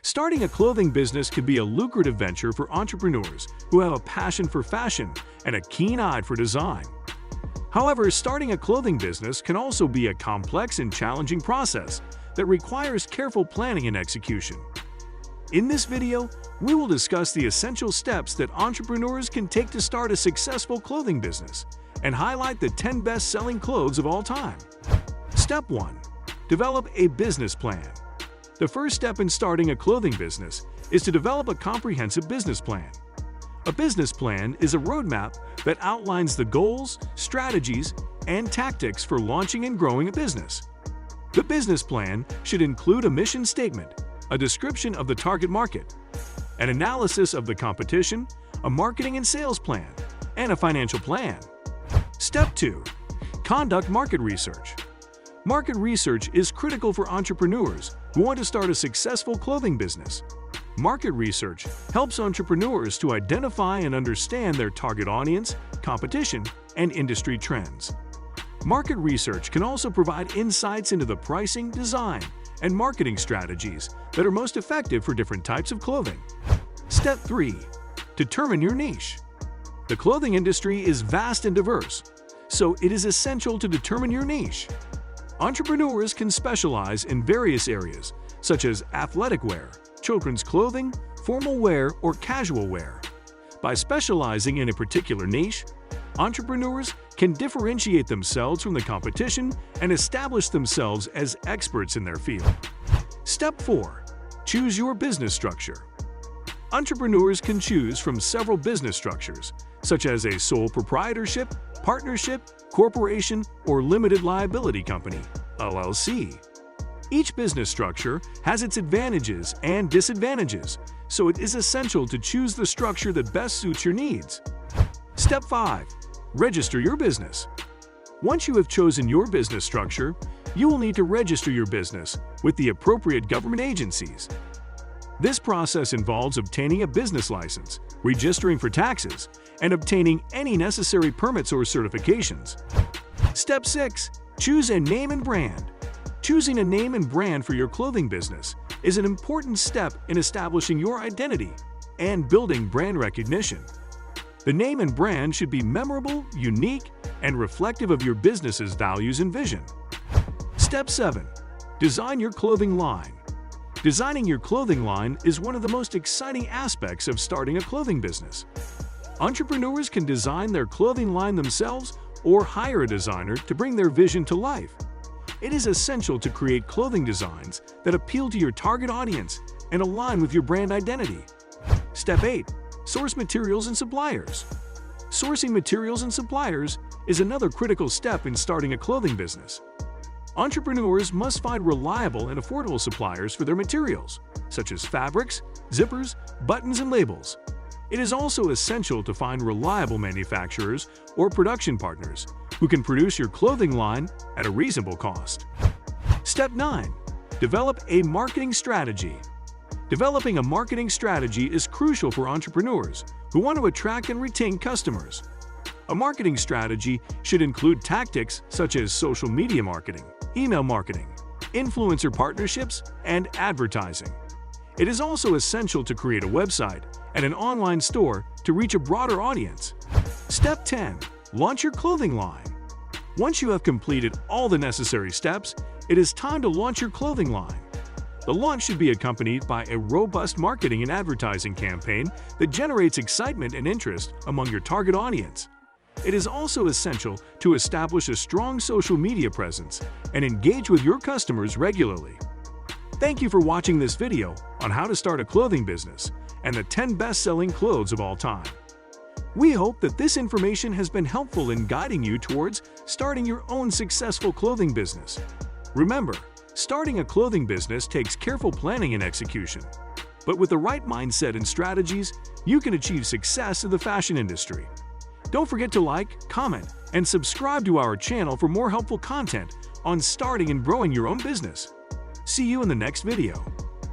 Starting a clothing business can be a lucrative venture for entrepreneurs who have a passion for fashion and a keen eye for design. However, starting a clothing business can also be a complex and challenging process that requires careful planning and execution. In this video, we will discuss the essential steps that entrepreneurs can take to start a successful clothing business and highlight the 10 best-selling clothes of all time. Step 1. Develop a business plan. The first step in starting a clothing business is to develop a comprehensive business plan. A business plan is a roadmap that outlines the goals, strategies, and tactics for launching and growing a business. The business plan should include a mission statement, a description of the target market, an analysis of the competition, a marketing and sales plan, and a financial plan. Step 2. Conduct market research. Market research is critical for entrepreneurs who want to start a successful clothing business. Market research helps entrepreneurs to identify and understand their target audience, competition, and industry trends. Market research can also provide insights into the pricing, design, and marketing strategies that are most effective for different types of clothing. Step 3. Determine your niche. The clothing industry is vast and diverse, so it is essential to determine your niche. Entrepreneurs can specialize in various areas, such as athletic wear, children's clothing, formal wear, or casual wear. By specializing in a particular niche, entrepreneurs can differentiate themselves from the competition and establish themselves as experts in their field. Step 4. Choose your business structure. Entrepreneurs can choose from several business structures, such as a sole proprietorship, partnership, corporation, or limited liability company, LLC. Each business structure has its advantages and disadvantages, so it is essential to choose the structure that best suits your needs. Step 5. Register your business. Once you have chosen your business structure, you will need to register your business with the appropriate government agencies. This process involves obtaining a business license, registering for taxes, and obtaining any necessary permits or certifications. Step 6. Choose a name and brand. Choosing a name and brand for your clothing business is an important step in establishing your identity and building brand recognition. The name and brand should be memorable, unique, and reflective of your business's values and vision. Step 7. Design your clothing line. Designing your clothing line is one of the most exciting aspects of starting a clothing business. Entrepreneurs can design their clothing line themselves or hire a designer to bring their vision to life. It is essential to create clothing designs that appeal to your target audience and align with your brand identity. Step 8. Source materials and suppliers. Sourcing materials and suppliers is another critical step in starting a clothing business. Entrepreneurs must find reliable and affordable suppliers for their materials, such as fabrics, zippers, buttons, and labels. It is also essential to find reliable manufacturers or production partners who can produce your clothing line at a reasonable cost. Step 9. Develop a marketing strategy. Developing a marketing strategy is crucial for entrepreneurs who want to attract and retain customers. A marketing strategy should include tactics such as social media marketing, email marketing, influencer partnerships, and advertising. It is also essential to create a website and an online store to reach a broader audience. Step 10. Launch your clothing line. Once you have completed all the necessary steps, it is time to launch your clothing line. The launch should be accompanied by a robust marketing and advertising campaign that generates excitement and interest among your target audience. It is also essential to establish a strong social media presence and engage with your customers regularly. Thank you for watching this video on how to start a clothing business and the 10 best-selling clothes of all time. We hope that this information has been helpful in guiding you towards starting your own successful clothing business. Remember, starting a clothing business takes careful planning and execution. But with the right mindset and strategies, you can achieve success in the fashion industry. Don't forget to like, comment, and subscribe to our channel for more helpful content on starting and growing your own business. See you in the next video.